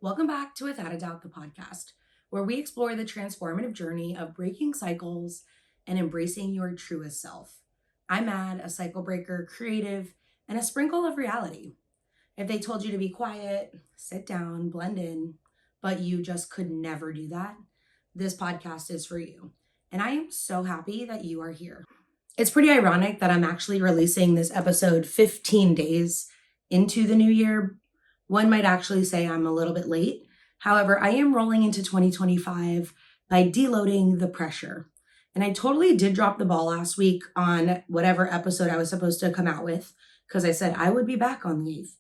Welcome back to Without a Doubt, the podcast, where we explore the transformative journey of breaking cycles and embracing your truest self. I'm Mad, a cycle breaker, creative, and a sprinkle of reality. If they told you to be quiet, sit down, blend in, but you just could never do that, this podcast is for you. And I am so happy that you are here. It's pretty ironic that I'm actually releasing this episode 15 days into the new year. One might actually say I'm a little bit late. However, I am rolling into 2025 by deloading the pressure. And I totally did drop the ball last week on whatever episode I was supposed to come out with because I said I would be back on the 8th.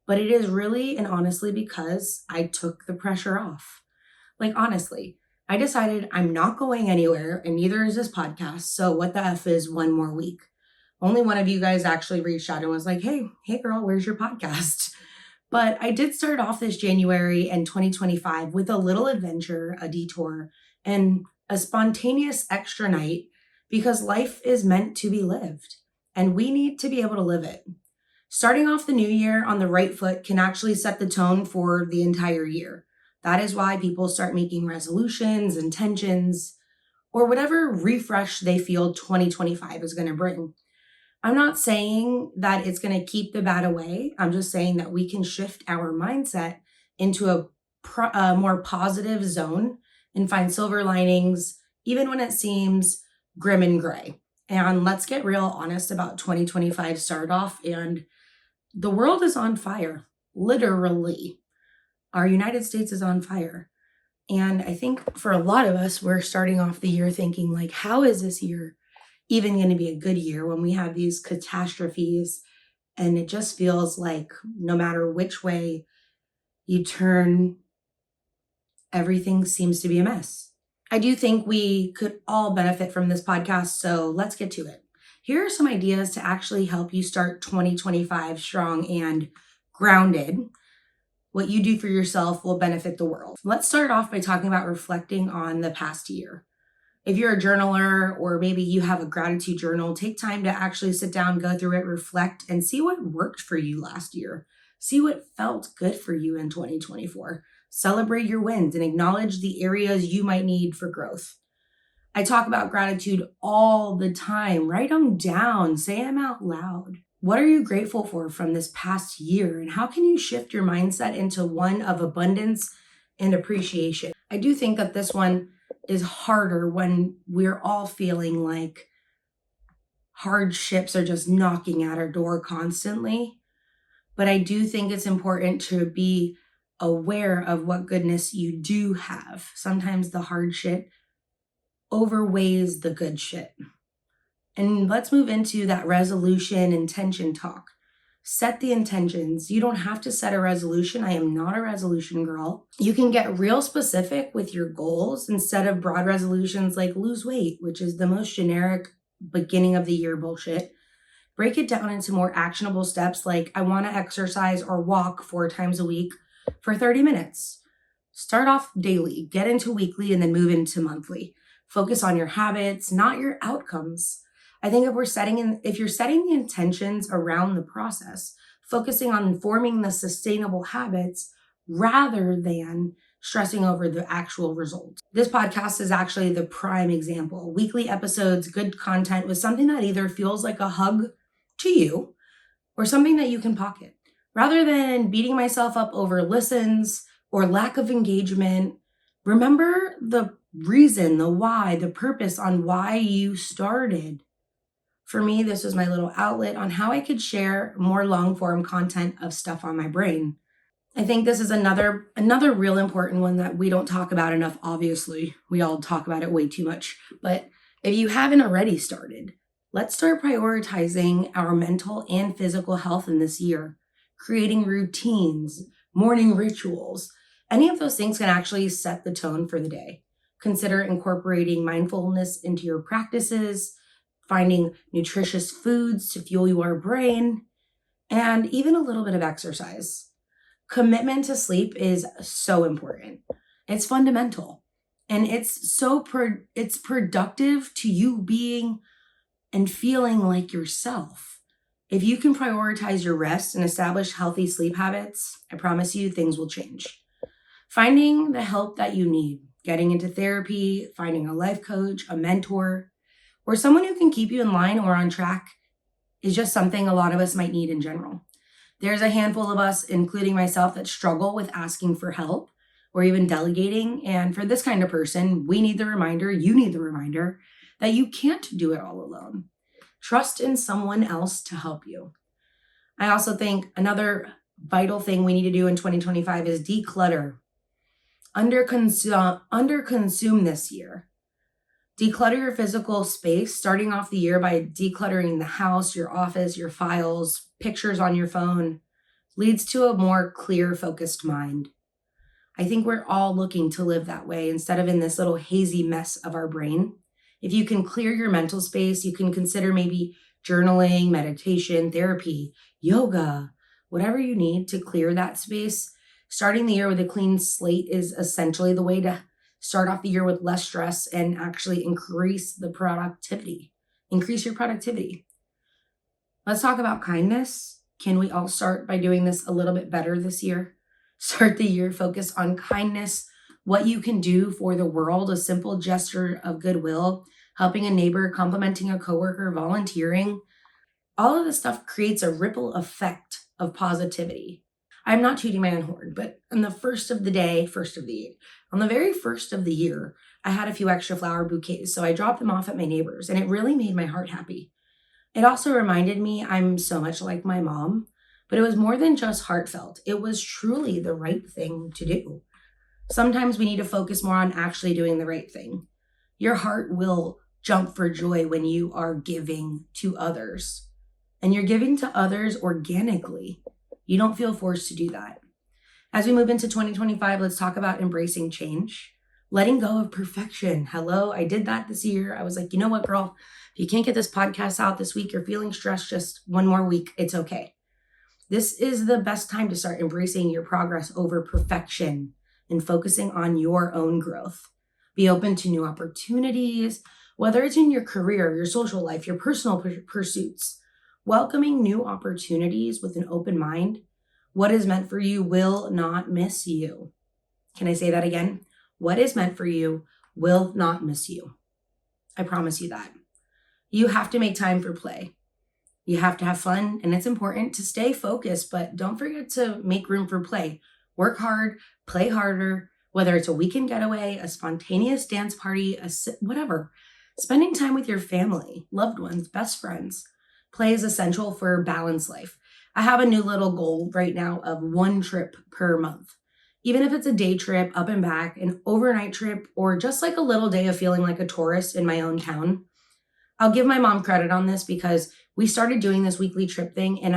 But it is really and honestly because I took the pressure off. Like, honestly, I decided I'm not going anywhere and neither is this podcast. So what the F is one more week? Only one of you guys actually reached out and was like, hey girl, where's your podcast? But I did start off this January and 2025 with a little adventure, a detour, and a spontaneous extra night because life is meant to be lived and we need to be able to live it. Starting off the new year on the right foot can actually set the tone for the entire year. That is why people start making resolutions, intentions, or whatever refresh they feel 2025 is going to bring. I'm not saying that it's going to keep the bad away. I'm just saying that we can shift our mindset into a more positive zone and find silver linings, even when it seems grim and gray. And let's get real honest about 2025 start off. And the world is on fire, literally. Our United States is on fire. And I think for a lot of us, we're starting off the year thinking like, how is this year even going to be a good year when we have these catastrophes? And it just feels like no matter which way you turn, everything seems to be a mess. I do think we could all benefit from this podcast, so let's get to it. Here are some ideas to actually help you start 2025 strong and grounded. What you do for yourself will benefit the world. Let's start off by talking about reflecting on the past year. If you're a journaler or maybe you have a gratitude journal, take time to actually sit down, go through it, reflect, and see what worked for you last year. See what felt good for you in 2024. Celebrate your wins and acknowledge the areas you might need for growth. I talk about gratitude all the time. Write them down, say them out loud. What are you grateful for from this past year? And how can you shift your mindset into one of abundance and appreciation? I do think that this one is harder when we're all feeling like hardships are just knocking at our door constantly. But I do think it's important to be aware of what goodness you do have. Sometimes the hard shit overweighs the good shit. And let's move into that resolution intention talk. Set the intentions. You don't have to set a resolution. I am not a resolution girl. You can get real specific with your goals instead of broad resolutions like lose weight, which is the most generic beginning of the year bullshit. Break it down into more actionable steps like I want to exercise or walk 4 times a week for 30 minutes. Start off daily, get into weekly, and then move into monthly. Focus on your habits, not your outcomes. I think if you're setting the intentions around the process, focusing on forming the sustainable habits rather than stressing over the actual result. This podcast is actually the prime example. Weekly episodes, good content with something that either feels like a hug to you or something that you can pocket. Rather than beating myself up over listens or lack of engagement, remember the reason, the why, the purpose on why you started. For me, this was my little outlet on how I could share more long form content of stuff on my brain. I think this is another real important one that we don't talk about enough. Obviously, we all talk about it way too much. But if you haven't already started, let's start prioritizing our mental and physical health in this year. Creating routines, morning rituals, any of those things can actually set the tone for the day. Consider incorporating mindfulness into your practices, finding nutritious foods to fuel your brain, and even a little bit of exercise. Commitment to sleep is so important. It's fundamental. And it's productive to you being and feeling like yourself. If you can prioritize your rest and establish healthy sleep habits, I promise you things will change. Finding the help that you need, getting into therapy, finding a life coach, a mentor, or someone who can keep you in line or on track is just something a lot of us might need in general. There's a handful of us, including myself, that struggle with asking for help or even delegating. And for this kind of person, we need the reminder, you need the reminder that you can't do it all alone. Trust in someone else to help you. I also think another vital thing we need to do in 2025 is declutter. Underconsume this year. Declutter your physical space, starting off the year by decluttering the house, your office, your files, pictures on your phone, leads to a more clear, focused mind. I think we're all looking to live that way instead of in this little hazy mess of our brain. If you can clear your mental space, you can consider maybe journaling, meditation, therapy, yoga, whatever you need to clear that space. Starting the year with a clean slate is essentially the way to start off the year with less stress and actually increase your productivity. Let's talk about kindness. Can we all start by doing this a little bit better this year? Start the year focused on kindness, what you can do for the world, a simple gesture of goodwill, helping a neighbor, complimenting a coworker, volunteering. All of this stuff creates a ripple effect of positivity. I'm not tooting my own horn, but on the very first of the year, I had a few extra flower bouquets, so I dropped them off at my neighbors, and it really made my heart happy. It also reminded me I'm so much like my mom, but it was more than just heartfelt. It was truly the right thing to do. Sometimes we need to focus more on actually doing the right thing. Your heart will jump for joy when you are giving to others, and you're giving to others organically. You don't feel forced to do that. As we move into 2025, let's talk about embracing change, letting go of perfection. Hello, I did that this year. I was like, you know what, girl? If you can't get this podcast out this week, you're feeling stressed just one more week, it's okay. This is the best time to start embracing your progress over perfection and focusing on your own growth. Be open to new opportunities, whether it's in your career, your social life, your personal pursuits. Welcoming new opportunities with an open mind. What is meant for you will not miss you. Can I say that again? What is meant for you will not miss you. I promise you that. You have to make time for play. You have to have fun, and it's important to stay focused, but don't forget to make room for play. Work hard, play harder, whether it's a weekend getaway, a spontaneous dance party, whatever. Spending time with your family, loved ones, best friends. Play is essential for a balanced life. I have a new little goal right now of 1 trip per month. Even if it's a day trip up and back, an overnight trip, or just like a little day of feeling like a tourist in my own town. I'll give my mom credit on this because we started doing this weekly trip thing, and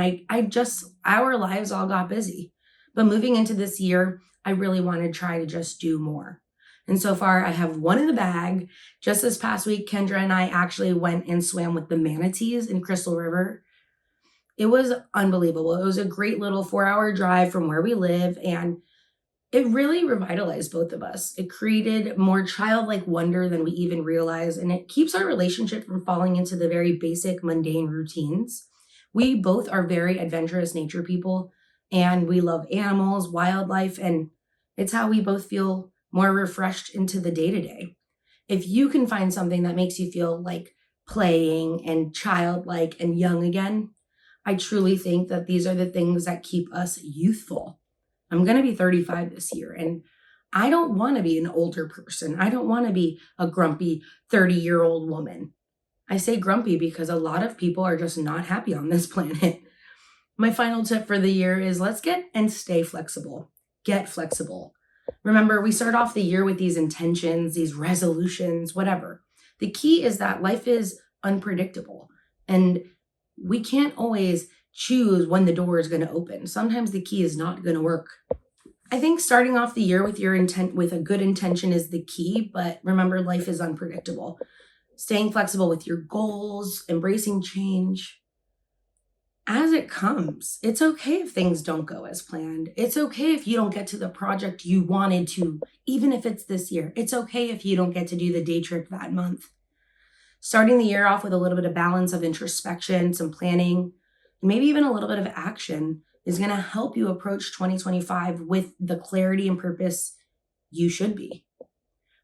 our lives all got busy. But moving into this year, I really want to try to just do more. And so far, I have 1 in the bag. Just this past week, Kendra and I actually went and swam with the manatees in Crystal River. It was unbelievable. It was a great little 4-hour drive from where we live, and it really revitalized both of us. It created more childlike wonder than we even realized, and it keeps our relationship from falling into the very basic, mundane routines. We both are very adventurous nature people, and we love animals, wildlife, and it's how we both feel more refreshed into the day-to-day. If you can find something that makes you feel like playing and childlike and young again, I truly think that these are the things that keep us youthful. I'm going to be 35 this year, and I don't want to be an older person. I don't want to be a grumpy 30-year-old woman. I say grumpy because a lot of people are just not happy on this planet. My final tip for the year is let's get and stay flexible. Get flexible. Remember, we start off the year with these intentions, these resolutions, whatever. The key is that life is unpredictable, and we can't always choose when the door is going to open. Sometimes the key is not going to work. I think starting off the year with a good intention is the key, but remember, life is unpredictable. Staying flexible with your goals, embracing change as it comes. It's okay if things don't go as planned. It's okay if you don't get to the project you wanted to, even if it's this year. It's okay if you don't get to do the day trip that month. Starting the year off with a little bit of balance of introspection, some planning, maybe even a little bit of action is going to help you approach 2025 with the clarity and purpose you should be.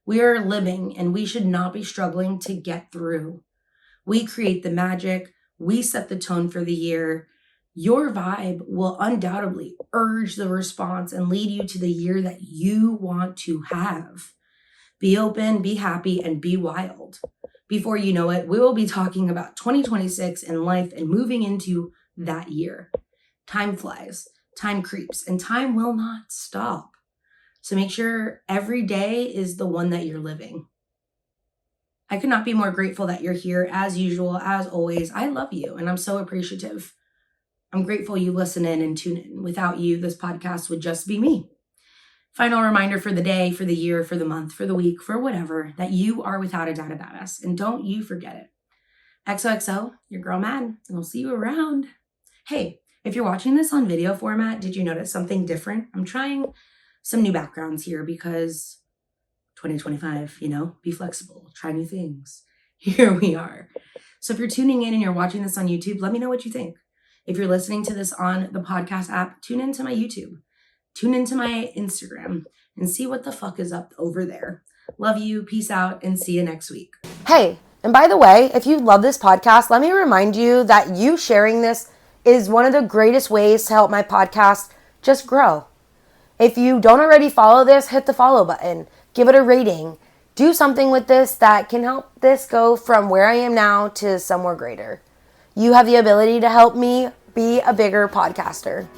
We are living and we should not be struggling to get through. We create the magic. We set the tone for the year. Your vibe will undoubtedly urge the response and lead you to the year that you want to have. Be open, be happy, and be wild. Before you know it, we will be talking about 2026 and life and moving into that year. Time flies, time creeps, and time will not stop. So make sure every day is the one that you're living. I could not be more grateful that you're here as usual, as always. I love you and I'm so appreciative. I'm grateful you listen in and tune in. Without you, this podcast would just be me. Final reminder for the day, for the year, for the month, for the week, for whatever, that you are without a doubt a badass. And don't you forget it. XOXO, your girl Mad, and we'll see you around. Hey, if you're watching this on video format, did you notice something different? I'm trying some new backgrounds here because 2025, be flexible, try new things. Here we are. So if you're tuning in and you're watching this on YouTube, let me know what you think. If you're listening to this on the podcast app, tune into my YouTube, tune into my Instagram, and see what the fuck is up over there. Love you, peace out, and see you next week. Hey, and by the way, if you love this podcast, let me remind you that you sharing this is one of the greatest ways to help my podcast just grow. If you don't already follow this, hit the follow button. Give it a rating. Do something with this that can help this go from where I am now to somewhere greater. You have the ability to help me be a bigger podcaster.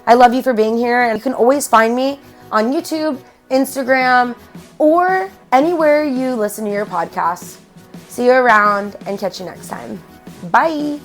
I love you for being here, and you can always find me on YouTube, Instagram, or anywhere you listen to your podcasts. See you around and catch you next time. Bye.